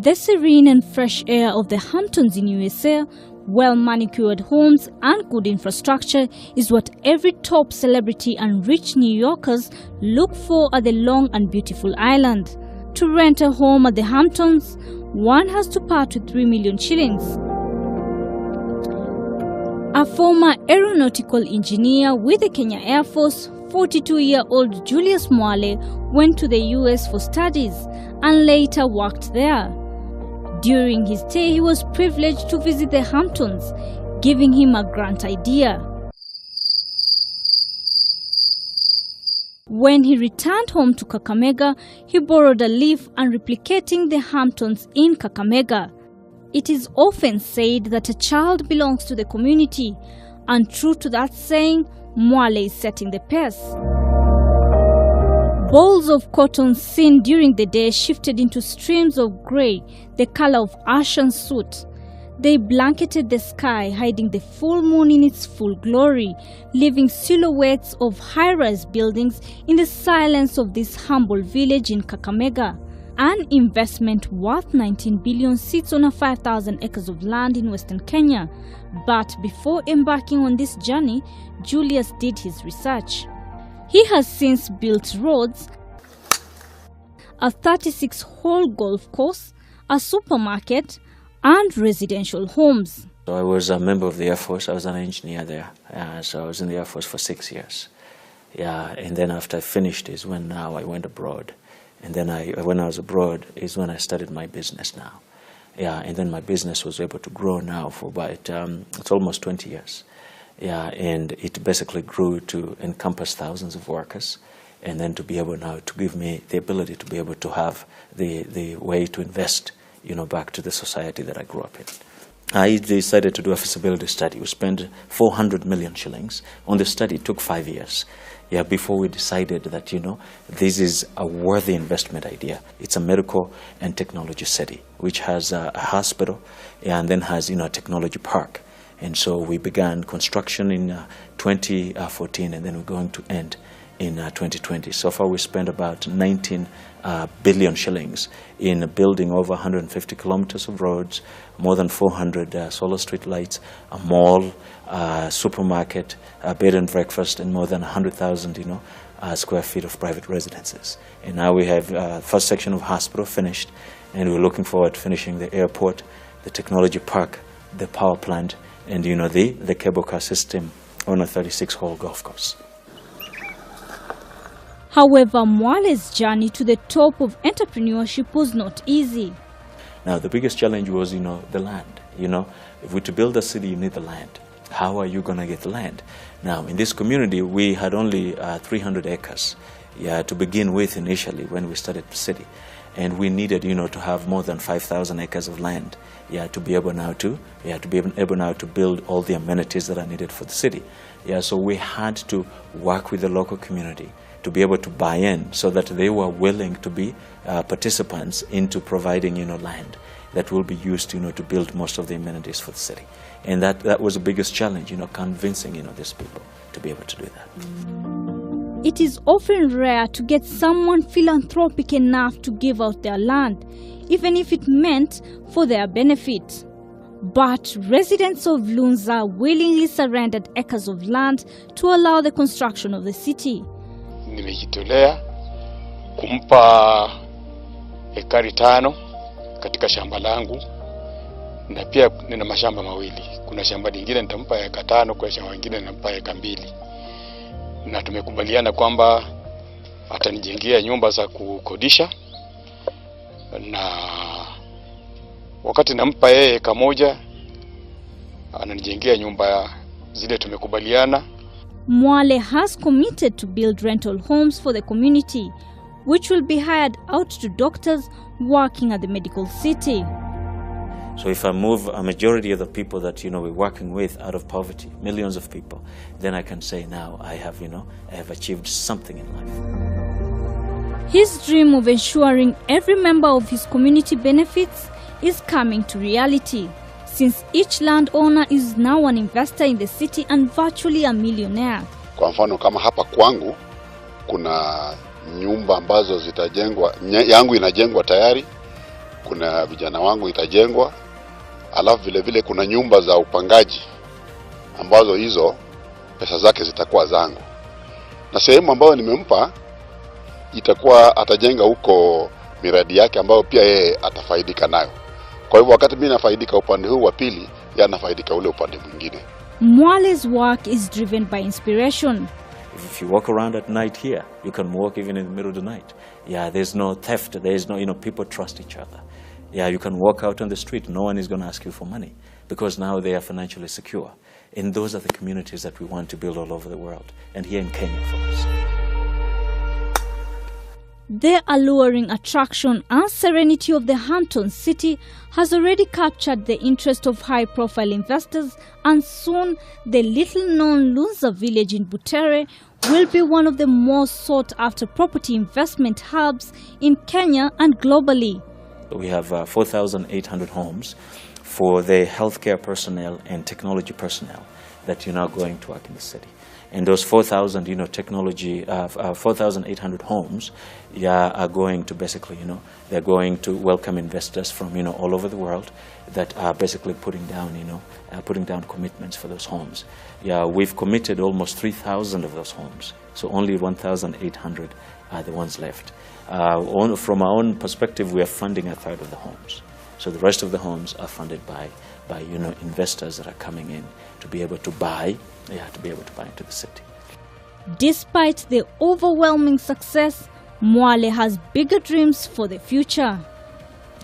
The serene and fresh air of the Hamptons in USA, well-manicured homes and good infrastructure is what every top celebrity and rich New Yorkers look for at the long and beautiful island. To rent a home at the Hamptons, one has to part with 3 million shillings. A former aeronautical engineer with the Kenya Air Force, 42-year-old Julius Mwale went to the US for studies and later worked there. During his stay, he was privileged to visit the Hamptons, giving him a grand idea. When he returned home to Kakamega, he borrowed a leaf and replicating the Hamptons in Kakamega. It is often said that a child belongs to the community, and true to that saying, Mwale is setting the pace. Balls of cotton seen during the day shifted into streams of grey, the color of ashen soot. They blanketed the sky, hiding the full moon in its full glory, leaving silhouettes of high-rise buildings in the silence of this humble village in Kakamega. An investment worth 19 billion sits on a 5,000 acres of land in Western Kenya. But before embarking on this journey, Julius did his research. He has since built roads, a 36-hole golf course, a supermarket, and residential homes. So I was a member of the Air Force. I was an engineer there. So I was in the Air Force for 6 years. And then after I finished is when now I went abroad. And then when I was abroad is when I started my business now. And then my business was able to grow now for about, it's almost 20 years. And it basically grew to encompass thousands of workers, and then to be able now to give me the ability to be able to have the way to invest, back to the society that I grew up in. I decided to do a feasibility study. We spent 400 million shillings on the study. It took 5 years. Before we decided that, this is a worthy investment idea. It's a medical and technology city, which has a hospital and then has, a technology park. And so we began construction in 2014, and then we're going to end in 2020. So far we spent about 19 billion shillings in building over 150 kilometers of roads, more than 400 solar street lights, a mall, supermarket, a bed and breakfast, and more than 100,000 square feet of private residences. And now we have first section of hospital finished, and we're looking forward to finishing the airport, the technology park, the power plant, and the cable car system on a 36-hole golf course. However, Mwale's journey to the top of entrepreneurship was not easy. Now, the biggest challenge was, the land. If we're to build a city, you need the land. How are you going to get the land? Now, in this community, we had only 300 acres to begin with initially when we started the city. And we needed, to have more than 5,000 acres of land, to be able now to build all the amenities that are needed for the city. So we had to work with the local community to be able to buy in, so that they were willing to be participants into providing, land that will be used, to build most of the amenities for the city. And that was the biggest challenge, convincing, these people to be able to do that. It is often rare to get someone philanthropic enough to give out their land, even if it meant for their benefit. But residents of Lunza willingly surrendered acres of land to allow the construction of the city. Nimejitolea kumpa ekari 5 katika shamba langu, na pia nina mashamba mawili. Kuna shamba lingine nitampa eka 5, kwa shamba lingine nitampa eka 2. Na tumekubaliana kwamba atanijengea nyumba za kukodisha, na wakati nampa yeye eka 1 ananijengea nyumba zile tumekubaliana. Mwale has committed to build rental homes for the community, which will be hired out to doctors working at the medical city. So if I move a majority of the people that we're working with out of poverty, millions of people, then I can say now I have achieved something in life. His dream of ensuring every member of his community benefits is coming to reality, since each landowner is now an investor in the city and virtually a millionaire. Kwa mfano kama hapa kwangu kuna nyumba ambazo zitajengwa, yangu inajengwa tayari, kuna vijana wangu itajengwa, alafu vile vile kuna nyumba za upangaji ambazo hizo pesa zake zitakuwa zangu, na sehemu ambayo nimempa itakuwa atajenga huko miradi yake ambayo pia yeye atafaidika nayo. Kwa hivyo wakati mimi nafaidika upande huu wa pili, yeye anafaidika ule upande mwingine. Mwale's work is driven by inspiration. If you walk around at night here, you can walk even in the middle of the night. Yeah, there's no theft, there's no, people trust each other. Yeah, you can walk out on the street, no one is going to ask you for money because now they are financially secure. And those are the communities that we want to build all over the world, and here in Kenya for us. The alluring attraction and serenity of the Hamptons city has already captured the interest of high-profile investors, and soon the little-known Lunza village in Butere will be one of the most sought-after property investment hubs in Kenya and globally. We have 4,800 homes for the healthcare personnel and technology personnel that are now going to work in the city. And those 4,000, 4,800 homes, are going to basically, they're going to welcome investors from, all over the world that are basically putting down commitments for those homes. Yeah, we've committed almost 3,000 of those homes, so only 1,800 are the ones left. From our own perspective, we are funding a third of the homes. So the rest of the homes are funded by investors that are coming in to be able to buy, into the city. Despite the overwhelming success, Mwale has bigger dreams for the future.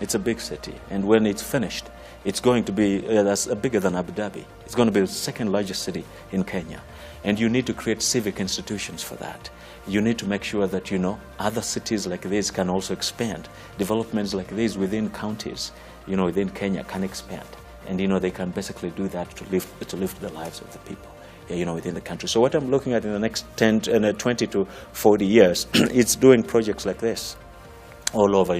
It's a big city, and when it's finished, it's going to be that's bigger than Abu Dhabi. It's going to be the second largest city in Kenya, and you need to create civic institutions for that. You need to make sure that other cities like this can also expand. Developments like this within counties, within Kenya can expand, and they can basically do that to lift the lives of the people, within the country. So what I'm looking at in the next 20 to 40 years, it's doing projects like this all over,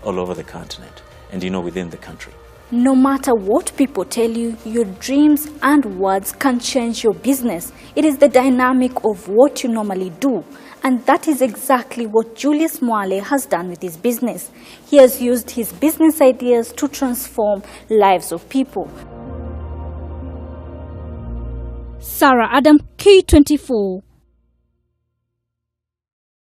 all over the continent, and within the country. No matter what people tell you, your dreams and words can change your business. It is the dynamic of what you normally do. And that is exactly what Julius Mwale has done with his business. He has used his business ideas to transform lives of people. Sarah Adam, K24.